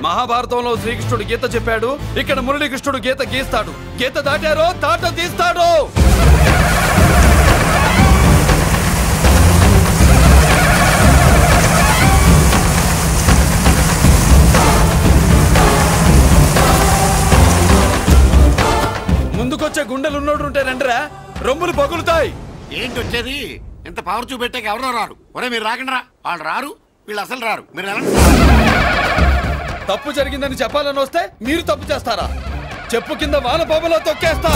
మహాభారతంలో శ్రీకృష్ణుడు గీత చెప్పాడు, ఇక్కడ మురళీకృష్ణుడు గీత గీస్తాడు. గీత దాటారో తాట తీస్తాడు. ముందుకొచ్చే గుండెలున్నోడు ఉంటే రండిరా, రొమ్ములు పగులుతాయి. ఏంటి వచ్చేది? ఇంత పవర్ చూపెట్టాక ఎవరో రారు. ఒరే మీరు రాకండి రా. వాళ్ళు రారు, వీళ్ళు అసలు రారు. మీరు ఎలా? తప్పు జరిగిందని చెప్పాలని వస్తే మీరు తప్పు చేస్తారా? చెప్పు కింద వానపాములో తొక్కేస్తా.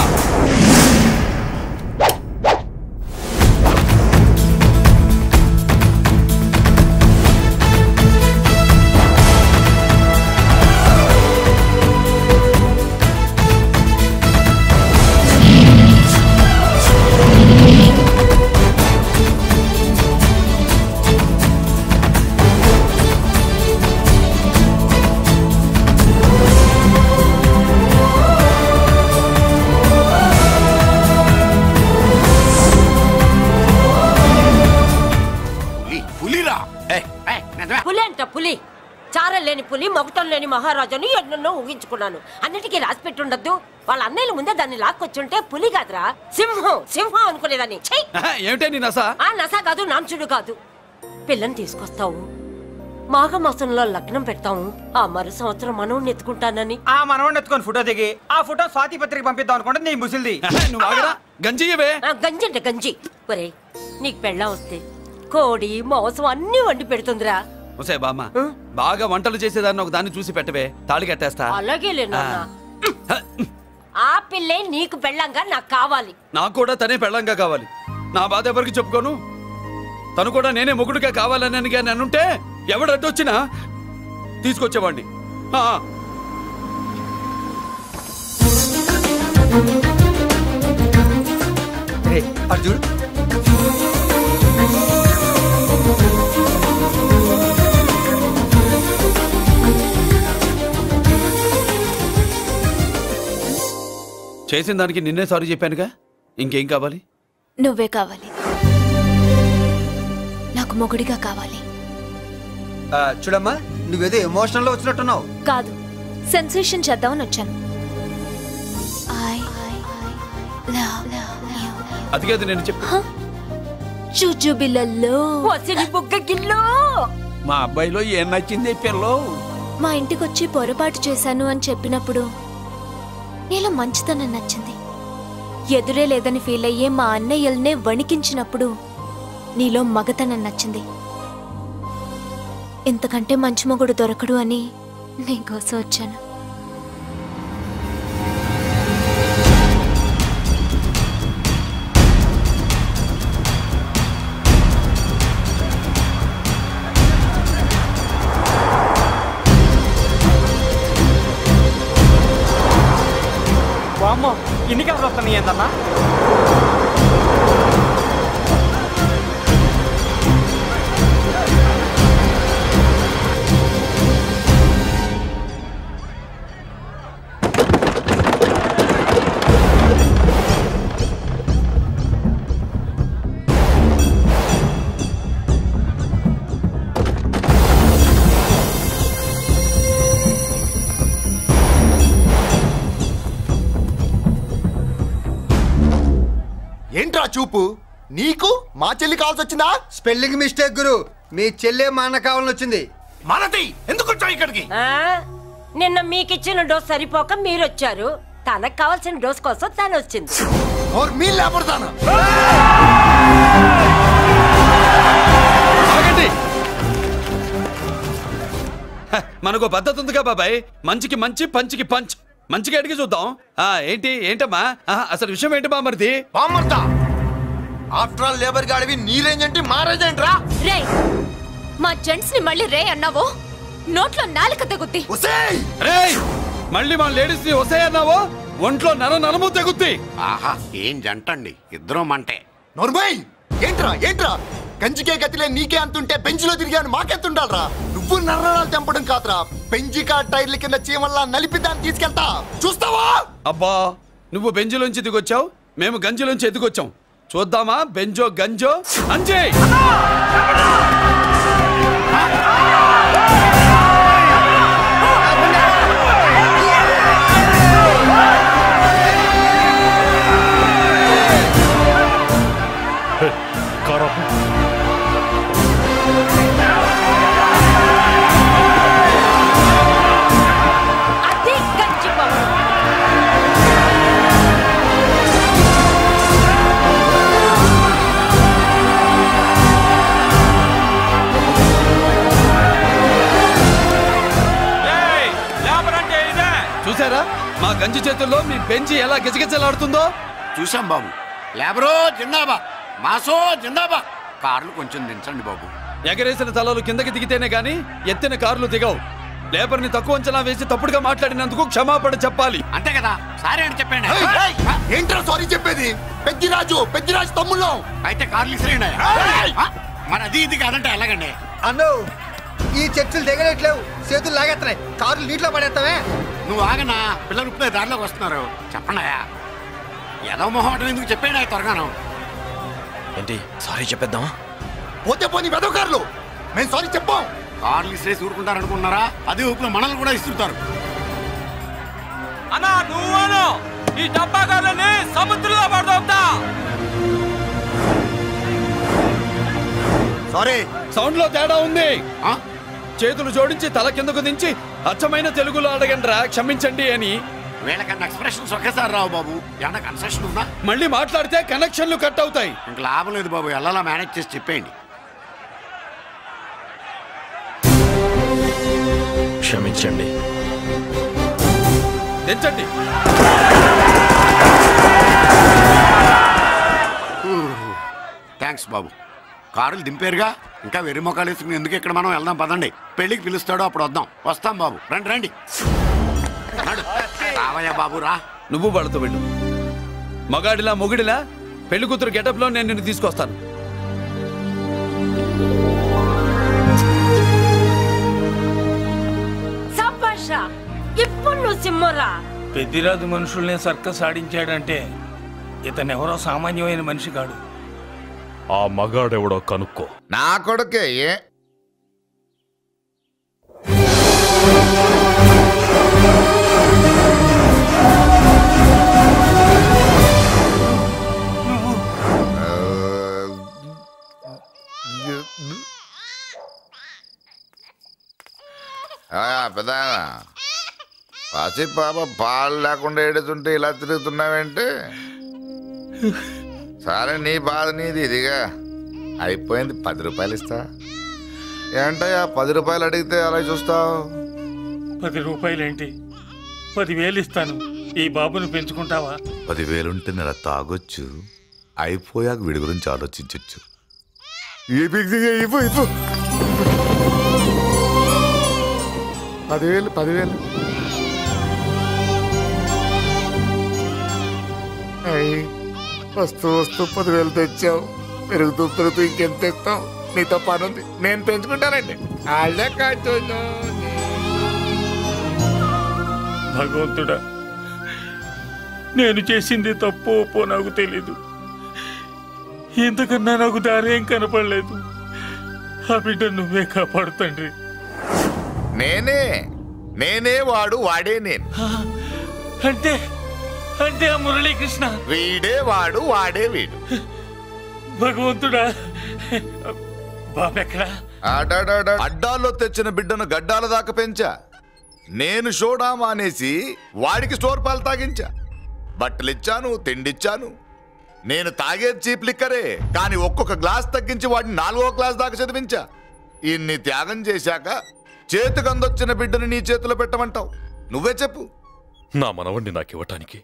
పులి అంట పులి, చారం లేని పులి, మొగటం లేని మహారాజుని ఎన్నెన్నో ఊహించుకున్నాను. అన్నిటికీ రాసి పెట్టుండద్దు. వాళ్ళ అన్నయ్యల ముందే దాన్ని లాక్కొచ్చుంటే పులి కాదురా, సింహం సింహం అనుకునేదాన్ని. ఏమిటే నీ నస? ఆ నస కాదు, నాంచుడు కాదు. పిల్లని తీసుకొస్తావు, మాఘమాసంలో లగ్నం పెడతాము, ఆ మరు సంవత్సరం మనోడిని ఎత్తుకుంటానని. ఆ మనోడిని ఎత్తుకొని ఫోటో దిగి ఆ ఫోటో స్వాతి పత్రిక పంపిద్దాం అనుకుంటే నీ ముసిల్ది. గంజి అంటే గంజి. ఒరే, నీకు పెళ్ళం వస్తే కోడి మాంసం అన్ని వండి పెడుతుందిరా. ఒసే బామ్మ, బాగా వంటలు చేసేదాన్ని ఒక దాన్ని చూసి పెట్టవే, తాళి కట్టేస్తా. అలాగే లేనా? ఆ పిల్లే నీకు పెళ్ళంగా నాకు కావాలి. నాకు కూడా తనే పెళ్ళంగా కావాలి. నా బాధ ఎవరికి చెప్పుకోను. తను కూడా నేనే మొగుడుగా కావాలని కానీ అనుంటే ఎవడు అడ్డొచ్చినా తీసుకొచ్చేవాడిని. అర్జున్, చేసిన దానికి నిన్నే సారీ చెప్పానుగా, ఇంకేం కావాలి? నువ్వే కావాలి, నాకు మొగుడిగా కావాలి. చూడమ్మా, నువ్వేదో ఎమోషనల్ లో వచ్చినట్టున్నావు. కాదు, సెన్సేషన్ చేద్దామని వచ్చాను. అది కాదు నేను చెప్పు. చుచుబిళ్ళల్లో బుగ్గగిల్లో మా అబ్బాయిలో ఏం నచ్చింది పిల్లో? మా ఇంటికి వచ్చి పొరపాటు చేశాను అని చెప్పినప్పుడు నీలో మంచితనం నచ్చింది. ఎదురే లేదని ఫీల్ అయ్యే మా అన్నయ్యల్నే వణికించినప్పుడు నీలో మగతనం నచ్చింది. ఇంతకంటే మంచి మొగుడు దొరకడు అని నీకోసం వచ్చాను. అమ్మో, ఇన్ని కలర్లు వస్తున్నాయి ఏందన్నా? ఏంట్రా చూపు? నీకు మా చెల్లి కావాల్సి వచ్చిందా? స్పెల్లింగ్ మిస్టేక్ గురు. మీ చెల్లె మా అన్న కావాలని వచ్చింది. మనది ఎందుకు వచ్చావు ఇక్కడికి? నిన్న మీకిచ్చిన డోస్ సరిపోక మీరొచ్చారు. తనకు కావాల్సిన డోస్ కోసం తను వచ్చింది. మీరు లేపడతాను. మనకు పద్ధతి ఉందిగా బాబాయ్, మంచికి మంచి పంచికి పంచ్. మంచిగా అడిగి చూద్దాం. ఏంటమ్మా అసలు విషయం ఏంటి బామర్ది? ఆఫ్టర్ ఆల్ లేబర్ గాడివి నీ రేంజ్ అంటే మా రేంజ్ ఏంట్రా? రే మా జెంట్స్ ని మళ్ళీ రే అన్నావో నోట్లో నాలుక తెగుద్ది. రేయ్ మళ్ళీ మా లేడీస్ ని వసే అన్నావో ఒంట్లో నరము తెగుద్ది. ఆహా ఏం జంటండి, ఇద్దరం మంటే. నోర్మయ్ ఏంట్రా కంచికే గతిలే నీకే అంతుంటే బెంచ్లో తిరిగాను మాకెంతుండాలరా? నువ్వు నర్రాలు తెంపడం కాదురా, బెంజికా టైర్ల కింద చీమల్లా నలిపి దాన్ని తీసుకెళ్తా చూస్తావా? అబ్బా నువ్వు బెంజులోంచి దిగొచ్చావు, మేము గంజిలోంచి ఎదిగొచ్చాం. చూద్దామా బెంజో గంజో అంజే. చూసారా మా గంజి చేతుల్లో మీ బెంచి ఎలా గిజగిజలాడుతుందో? చూసాం బాబు. లేబరో జిందాబా, మాసో జిందాబా. కార్లు కొంచెం దించండి బాబు. ఎగరేసిన తలలు కిందకి దిగితేనే గాని ఎత్తిన కార్లు దిగవు. లేబర్ ని తక్కువ అంచనా వేసి తప్పుడుగా మాట్లాడినందుకు క్షమాపణ చెప్పాలి. అంతే కదా, సారీ అని చెప్పండి. ఏంట్రా సారీ చెప్పేది? పెద్దిరాజు తమ్ముళ్ళు అయితే కార్లు ఇసిరేయండి. మరి అది ఇది కాదంటే ఎలాగండి? అన్నో ఈ చర్చలు దిగలేట్లేవు, చేతులు లాగేస్తున్నాయి, కార్లు నీటిలో పడేస్తావే. నువ్వు ఆగనా, పిల్లలు ఇప్పుడే దారిలోకి వస్తున్నారు. చెప్పండియా, ఏదో మొహం ఎందుకు చెప్పేనా త్వరగాను. ఏంటి సారీ చెప్పేద్దామా? పోతే పోనీ వెదవ కార్లు, మేము సారీ చెప్పాం. కార్లు ఇసిరేసి ఊరుకుంటారనుకున్నారా? అదే ఊపులో మనల్ని కూడా ఇస్తుంటారు. అన్నా నువ్వు ఈ డబ్బా కార్లని సముద్రంలో పడదోపుతా. సారీ సౌండ్ లో తేడా ఉంది. చేతులు జోడించి తల కిందకు దించి అచ్చమైన తెలుగులో అడగండి రా క్షమించండి అని. వీళ్ళకన్నా ఎక్స్ప్రెషన్స్ ఒకేసారి రావు బాబు. ఏమన్నా కన్సెషన్ ఉందా? మళ్ళీ మాట్లాడితే కనెక్షన్లు కట్ అవుతాయి. ఇంక లాభం లేదు బాబు, ఎలా మేనేజ్ చేసి చెప్పేయండి. క్షమించండి. తెచ్చండి. థ్యాంక్స్ బాబు. కారులు దింపారుగా, ఇంకా వెర్రి మొక్కలు వేసుకుని ఎందుకు ఇక్కడ మనం వెళ్దాం పదండి. పెళ్లికి పిలుస్తాడో అప్పుడు వద్దాం. వస్తాం బాబు, రండి రండి. రావయ్యా బాబు రా. నువ్వు వాళ్ళతో వెళ్ళు. మగాడిలా మొగుడిలా పెళ్లి కూతురు గెటప్ లో నేను నిన్ను తీసుకొస్తాను. ఇప్పుడు నువ్వు సింహరా. పెద్దిరాజు మనుషుల్ని సర్కస్ ఆడించాడంటే ఇతనెవరో సామాన్యమైన మనిషి కాడు. ఆ మగాడెవడో కనుక్కో. నా కొడుకే పెద్ద పసి పాప పాలు లేకుండా ఏడుతుంటే ఇలా తిరుగుతున్నావేంటి? సరే నీ బాధ నీది, ఇదిగా అయిపోయింది. 10 రూపాయలు ఇస్తా. ఏంటయ్యా 10 రూపాయలు అడిగితే అలా చూస్తావు? 10 రూపాయలేంటి, 10,000 ఇస్తాను. ఈ బాబుని పెంచుకుంటావా? 10,000 ఉంటే నెల తాగొచ్చు, అయిపోయాక వీడి గురించి ఆలోచించచ్చు. 10,000 వస్తూ 10,000 తెచ్చావు. పెరుగుతూ ఇంకెంత తెస్తావు? నీతో పని ఉంది, నేను పెంచుకుంటానండి. భగవంతుడా, నేను చేసింది తప్పు ఒప్పో నాకు తెలీదు. ఇంతకన్నా నాకు దారేం కనపడలేదు. ఆ బిడ్డ నువ్వే కాపాడు తండ్రి. నేనే వాడు, వాడే నేను. అంటే అంటే ఆ మురళీకృష్ణ వీడే వాడు, వాడే వీడు. భగవంతుడా, బాబెక్కడా? అడ్డాల్లో తెచ్చిన బిడ్డను గడ్డాల దాకా పెంచా. నేను షోడా మానేసి వాడికి స్టోర్ పాలు తాగించా. బట్టలిచ్చాను, తిండిచ్చాను. నేను తాగేది చీప్ లిక్కరే, కానీ ఒక్కొక్క గ్లాస్ తగ్గించి వాడిని 4వ క్లాస్ దాకా చదివించా. ఇన్ని త్యాగం చేశాక చేతికి అందొచ్చిన బిడ్డని నీ చేతిలో పెట్టమంటావు? నువ్వే చెప్పు. నా మనవణ్ణి నాకివ్వటానికి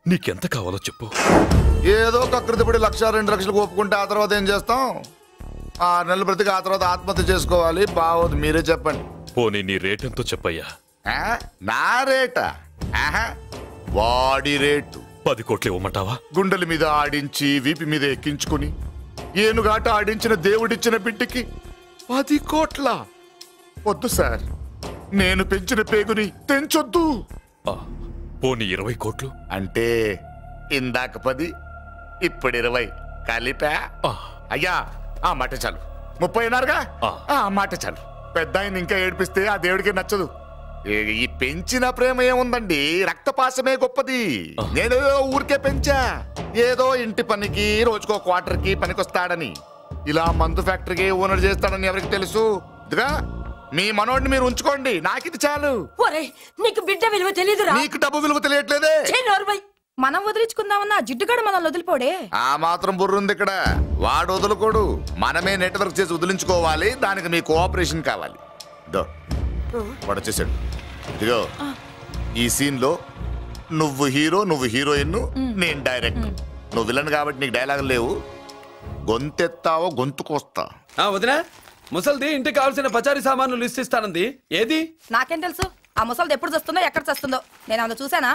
నీకెంత కావాలో చెప్పు. ఏదో కకృతిపడి 1,00,000 2 లక్షలకు ఒప్పుకుంటే ఆ తర్వాత ఏం చేస్తాం? 6 నెలలు బ్రతికి ఆ తర్వాత ఆత్మహత్య చేసుకోవాలి. బావోదు, మీరే చెప్పండి. పోనీ నీ రేటెంతో చెప్పయ్యా. నా రేటా? వాడి రేటు 10 కోట్లు ఇవ్వమంటావా? గుండెల మీద ఆడించి వీపి మీద ఎక్కించుకుని ఏనుగాట ఆడించిన దేవుడిచ్చిన బిడ్డకి 10 కోట్ల? వద్దు సార్, నేను పెంచిన పేగుని తెంచొద్దు. పోనీ 20 కోట్లు? అంటే ఇందాక 10 ఇప్పుడు 20 కలిపా? అయ్యా ఆ మాట చాలు. 30 అన్నారుగా, ఆ మాట చాలు. పెద్ద ఆయన ఇంకా ఏడిపిస్తే ఆ దేవుడికి నచ్చదు. ఈ పెంచిన ప్రేమ ఏముందండి, రక్తపాసమే గొప్పది. నేనేదో ఊరికే పెంచా, ఏదో ఇంటి పనికి రోజుకో క్వార్టర్కి పనికొస్తాడని. ఇలా మందు ఫ్యాక్టరీకి ఓనర్ చేస్తాడని ఎవరికి తెలుసు? ఇదిగా మీ మనోడిని మీరు ఉంచుకోండి, నాకిది చాలు. నీకు బిడ్డ విలువ తెలియదురా? నీకు డబ్బు విలువ తెలియట్లేదే. మనం వదిలించుకుందామన్నా జిడ్డుగాడు మనం వదిలిపోడే. ఆ మాత్రం బుర్రుంది ఇక్కడ. వాడు వదులుకోడు, మనమే నెట్వర్క్ చేసి వదిలించుకోవాలి. దానికి మీ కోఆపరేషన్ కావాలి. వాడు వచ్చేసాడు. ఇదిగో ఈ సీన్ లో నువ్వు హీరో, నువ్వు హీరోయిన్, నేను డైరెక్టర్. నువ్వు విలన్ కాబట్టి నీకు డైలాగ్ లేవు. గొంతెత్తావో గొంతుకొస్తా. వదినా, ముసల్ది ఇంటికి కావాల్సిన పచారీ సామాన్లు లిస్ట్ ఇస్తానంది. ఏది? నాకేం తెలుసు ఆ ముసలిది ఎప్పుడు చస్తుందో ఎక్కడ చస్తుందో? నేను అందులో చూసానా?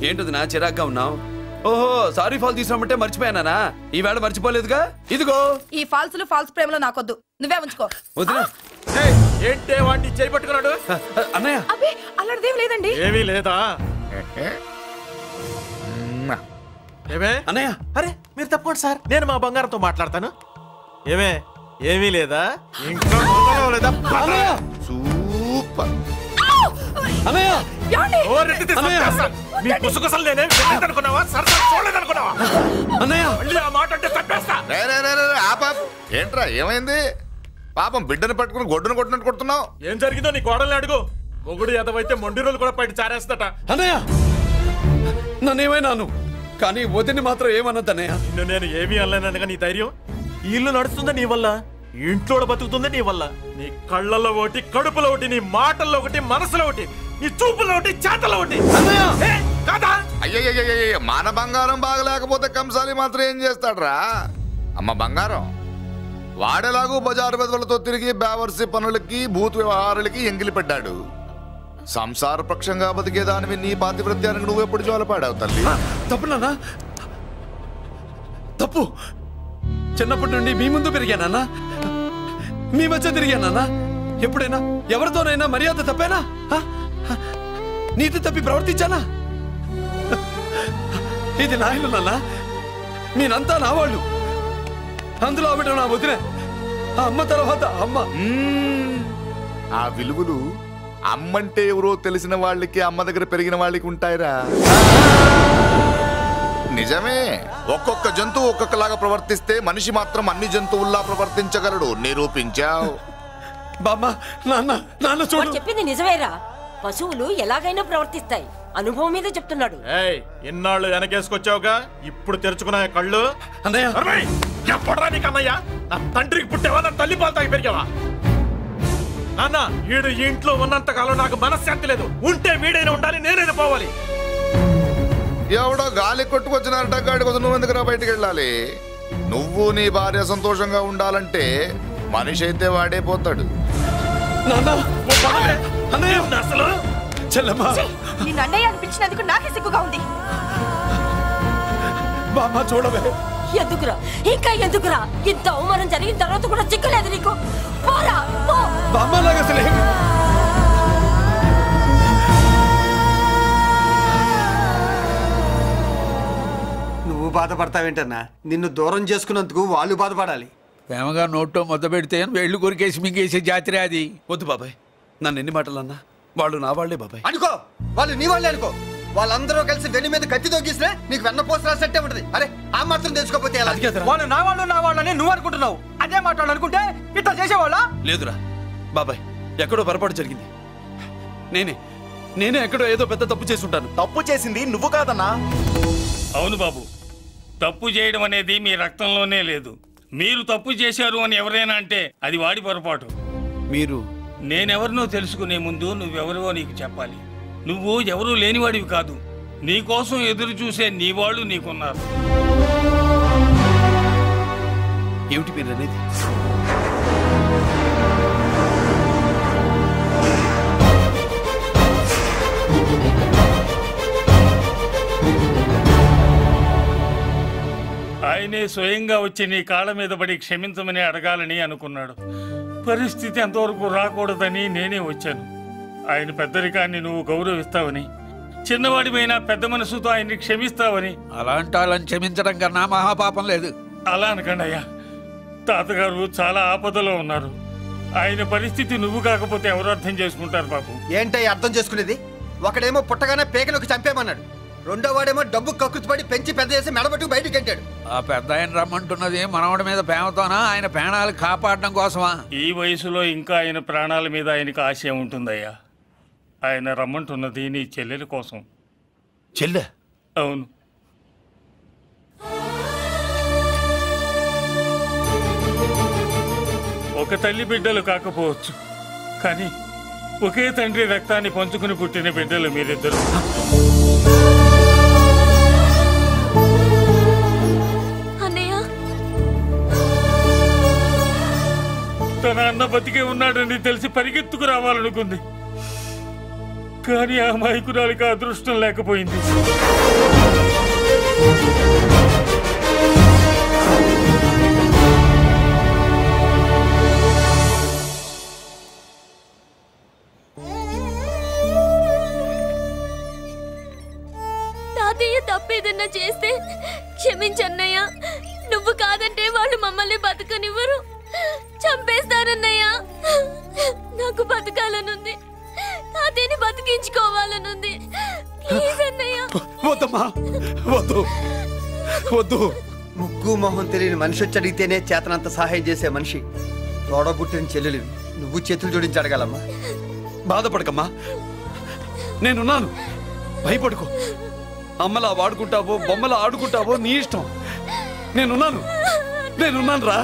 ఏంటదినా చిరాగ్గా ఉన్నావు? ఓహో, సారీ ఫాల్ తీసుకురామంటే మర్చిపోయానా? ఈవేళ మర్చిపోలేదుగా. ఇదిగో ఈ ఫాల్స్లు ఫాల్స్ ప్రేమలు నాకొద్దు, నువ్వే ఉంచుకో. వదినా ఏంటే వాడిని చేయి పట్టుకున్నాడు? అన్నయ్య అబ్బే అలాంటిదేం లేదండి. ఏమీ లేదా? ఏమే అన్నయ్య? అరే మీరు తప్పకుండా సార్, నేను మా బంగారంతో మాట్లాడతాను. ఏమే ఏమీ లేదా? ఇంకా లేదా? సూపర్ అన్నయ్య. మీ కుసుకుసలు నేనేం అనుకున్నావా? సరదా చూడలేదనుకున్నావా? అన్నయ్య మళ్ళీ ఆ మాట అంటే తప్పేస్తా. ఏంట్రా ఏమైంది? పాపం బిడ్డను పట్టుకుని గొడ్డును కొట్టినట్టు కొడుతున్నావు. ఏం జరిగిందో నీ కోడల్ని అడుగు. మొగుడు ఎదవైతే మొండి రోజులు కూడా బయట చారేస్తట. అన్నయ్య నన్నేమైనాను, కానీ వదిని మాత్రం ఏమన్నదన్నయ్య. నిన్ను నేను ఏమీ అనలేనగా నీ ధైర్యం. ఈ ఇల్లు నడుస్తుందా నీ వల్ల, ఇంట్లో బతుకుతుంది నీ వల్ల. నీ కళ్ళల్లో ఒకటి, కడుపులో ఒకటి, నీ మాటల్లో ఒకటి, మనసులో ఒకటి, నీ చూపులో ఒకటి, చేతల్లో ఒకటి. అయ్యయ్యయ్యయ్య, మన బంగారం బాగలేకపోతే కంసాలి మాత్రం ఏం చేస్తాడ్రా? అమ్మ బంగారం వాడేలాగూ బజారు బెదవులతో తిరిగి బేవర్సి పనులకి భూత వ్యవహారాలకి ఎంగిలి పెట్టాడు. సంసార పక్షంగా బతికేదానివి నీ పాతివృత్యానికి నువ్వెప్పుడు జోలపాడావు తల్లి? తప్పు నాన్న, తప్పు. చిన్నప్పటి నుండి మీ ముందు పెరిగానన్నా, మీ మధ్య తిరిగానన్నా. ఎప్పుడైనా ఎవరితోనైనా మర్యాద తప్పేనా? నీతి తప్పి ప్రవర్తించానా? ఇది నా ఇల్లు నాన్న, మీరంతా నా వాళ్ళు. అందులో ఆవిడ నా వదిన, ఆ అమ్మ తర్వాత అమ్మ. ఆ విలువలు అమ్మంటే ఎవరో తెలిసిన వాళ్ళకి, అమ్మ దగ్గర పెరిగిన వాళ్ళకి ఉంటాయిరా. నిజమే, ఒక్కొక్క జంతువు ఒక్కొక్కలాగా ప్రవర్తిస్తే మనిషి మాత్రం అన్ని జంతువుల్లా ప్రవర్తించగలడు. నిరూపించావు. చెప్పింది నిజమేరా. పశువులు ఎలాగైనా ప్రవర్తిస్తాయి. అనుభవం మీద చెప్తున్నాడు. ఇన్నాళ్ళు వెనకేసుకొచ్చావుగా, ఇప్పుడు తెరుచుకున్నా కళ్ళు. ఎప్పుడరా నీకు అన్నయ్య? నా తండ్రికి పుట్టేవా? నా తల్లి పాలు తాగి పెరిగావా? నాన్న, వీడు ఈ ఇంట్లో ఉన్నంత కాలం నాకు మనశ్శాంతి లేదు. ఉంటే వీడైనా ఉండాలి, నేనైనా పోవాలి. ఎవడో గాలి కొట్టుకొచ్చినారట, గాడి కోసం నువ్వు ఎందుకురా బయటికి వెళ్ళాలి? నువ్వు నీ భార్య సంతోషంగా ఉండాలంటే మనిషి అయితే వాడే పోతాడు. నిన్ను అన్నయ్య అనిపించినందుకు నాకే సిగ్గుగా ఉంది. చూడవే, ఎందుకురా ఇంకా ఎందుకురా? ఇంత అవమానం జరిగిన తర్వాత కూడా చిక్కలేదు నీకు? పోరా పో. నువ్వు బాధపడతావేంటన్నా? నిన్ను దూరం చేసుకున్నందుకు వాళ్ళు బాధపడాలి. ప్రేమగా నోట్లో మొద్ద పెడితే వేళ్ళు కొరికేసి మింగేసే జాతర అది. వద్దు బాబాయ్, నన్ను ఎన్ని మాటలు అన్నా వాళ్ళు నా వాళ్లే బాబాయ్. అనుకో, వాళ్ళు నీ వాళ్ళే అనుకో. వాళ్ళందరూ కలిసి వెన్ను మీద కత్తి తోగిస్తే నీకు వెన్నపోస రాసట్టే ఉంటది. అరే ఆ మాత్రం తెలుసుకోకపోతే ఎలా? వాళ్ళు నా వాళ్ళని నువ్వు అనుకుంటున్నావు. అదే మాట్లాడు అనుకుంటే ఇట్లా చేసేవాళ్ళ? లేదురా బాబాయ్, ఎక్కడో పొరపాటు జరిగింది. నేనే ఎక్కడో ఏదో పెద్ద తప్పు చేసి ఉంటాను. తప్పు చేసింది నువ్వు కాదన్నా. అవును బాబు, తప్పు చేయడం అనేది మీ రక్తంలోనే లేదు. మీరు తప్పు చేశారు అని ఎవరైనా అంటే అది వాడి పొరపాటు. మీరు నేనెవరినో తెలుసుకునే ముందు నువ్వెవరివో నీకు చెప్పాలి. నువ్వు ఎవరూ లేనివాడివి కాదు. నీకోసం ఎదురు చూసే నీ వాళ్ళు నీకున్నారు. ఏమిటి మీరు అనేది? ఆయనే స్వయంగా వచ్చి నీ కాళ్ళ మీద పడి క్షమించమని అడగాలని అనుకున్నాడు. పరిస్థితి అంతవరకు రాకూడదని నేనే వచ్చాను. ఆయన పెద్దరికాన్ని నువ్వు గౌరవిస్తావని, చిన్నవాడిపైన పెద్ద మనసుతో ఆయన్ని క్షమిస్తావని. అలాంటి వాళ్ళని క్షమించడం కన్నా మహాపాపం లేదు. అలా అనకండి అయ్యా. తాతగారు చాలా ఆపదలో ఉన్నారు. ఆయన పరిస్థితి నువ్వు కాకపోతే ఎవరు అర్థం చేసుకుంటారు బాబు? ఏంటయ్య అర్థం చేసుకునేది? ఒకడేమో పుట్టగానే పేకలోకి చంపేమన్నాడు, రెండో వాడేమో డబ్బు కక్కుతుపడి పెంచి పెద్ద చేసి మెడబట్టు బయటికి గంటాడు. ఆ పెద్ద ఆయన రమ్మంటున్నది మనవడి మీద ప్రేమతోనా, ఆయన ప్రాణాలు కాపాడడం కోసమా? ఈ వయసులో ఇంకా ఆయన ప్రాణాల మీద ఆయనకు ఆశ ఉంటుందయ్యా. ఆయన రమ్మంటున్నది నీ చెల్లెల కోసం. చెల్లె? అవును. ఒక తల్లి బిడ్డలు కాకపోవచ్చు, కానీ ఒకే తండ్రి రక్తాన్ని పంచుకుని పుట్టిన బిడ్డలు మీరిద్దరు. తన అన్న బతికే ఉన్నాడని తెలిసి పరిగెత్తుకు రావాలనుకుంది, కానీ ఆ అమాయకురాలికి అదృష్టం లేకపోయింది. తాతయ్య తప్పేదన్నా చేస్తే క్షమించన్నయ్య. నువ్వు కాదంటే వాళ్ళు మమ్మల్ని బతకనివ్వరు, చంపేస్తారన్నయ్యా. నాకు బతకాలనుంది, తాతయ్యని బతికించుకోవాలనుంది. ప్లీజ్ అన్నయ్య. వద్దమ్మా, వద్దు వద్దు. ముగ్గు మొహం తెలియని మనిషి వచ్చి అడిగితేనే చేతనంత సహాయం చేసే మనిషి తోడబుట్టిన చెల్లెలు నువ్వు చేతులు జోడించి అడగాలమ్మా. బాధపడకమ్మా, నేనున్నాను. భయపడుకో. అమ్మలా వాడుకుంటావో బొమ్మలా ఆడుకుంటావో నీ ఇష్టం. నేనున్నాను రా.